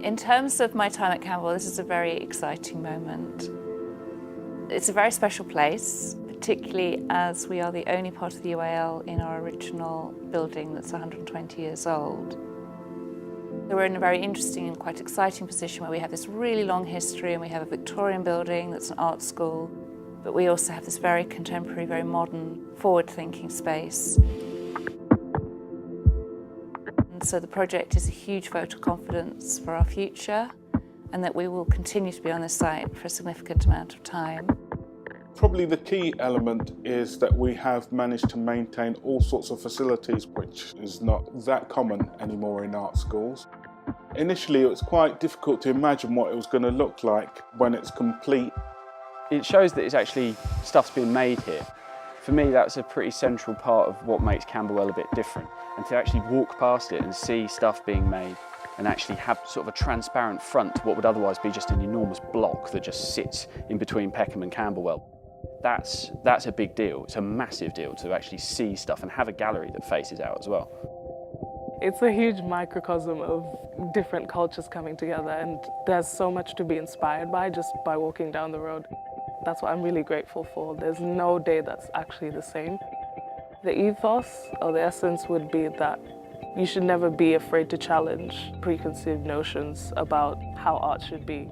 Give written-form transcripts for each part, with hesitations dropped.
In terms of my time at Camberwell, this is a very exciting moment. It's a very special place, particularly as we are the only part of the UAL in our original building that's 120 years old. We're in a very interesting and quite exciting position where we have this really long history and we have a Victorian building that's an art school, but we also have this very contemporary, very modern, forward-thinking space. And so the project is a huge vote of confidence for our future and that we will continue to be on this site for a significant amount of time. Probably the key element is that we have managed to maintain all sorts of facilities, which is not that common anymore in art schools. Initially, it was quite difficult to imagine what it was going to look like when it's complete. It shows that it's actually stuff's being made here. For me, that's a pretty central part of what makes Camberwell a bit different. And to actually walk past it and see stuff being made and actually have sort of a transparent front to what would otherwise be just an enormous block that just sits in between Peckham and Camberwell. That's a big deal. It's a massive deal to actually see stuff and have a gallery that faces out as well. It's a huge microcosm of different cultures coming together, and there's so much to be inspired by just by walking down the road. That's what I'm really grateful for. There's no day that's actually the same. The ethos or the essence would be that you should never be afraid to challenge preconceived notions about how art should be.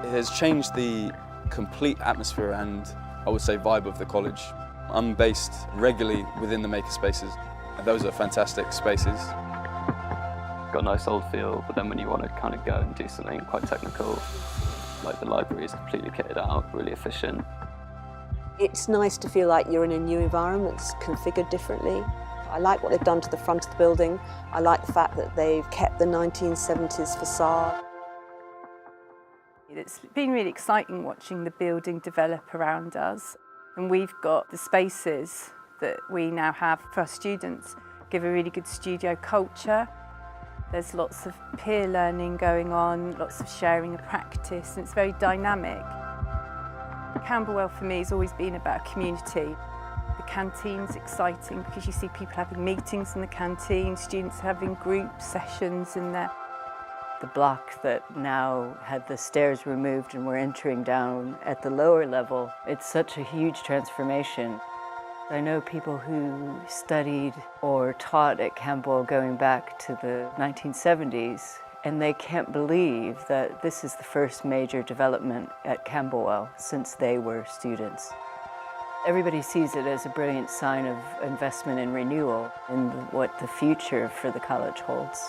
It has changed the complete atmosphere and, I would say, vibe of the college. I'm based regularly within the makerspaces, and those are fantastic spaces. Got a nice old feel, but then when you want to kind of go and do something quite technical, like the library is completely kitted out, really efficient. It's nice to feel like you're in a new environment that's configured differently. I like what they've done to the front of the building. I like the fact that they've kept the 1970s facade. It's been really exciting watching the building develop around us, and we've got the spaces that we now have for our students give a really good studio culture. There's lots of peer learning going on, lots of sharing of practice, and it's very dynamic. Camberwell for me has always been about community. The canteen's exciting because you see people having meetings in the canteen, students having group sessions in there. The block that now had the stairs removed and we're entering down at the lower level, it's such a huge transformation. I know people who studied or taught at Camberwell going back to the 1970s, and they can't believe that this is the first major development at Camberwell since they were students. Everybody sees it as a brilliant sign of investment and renewal in what the future for the college holds.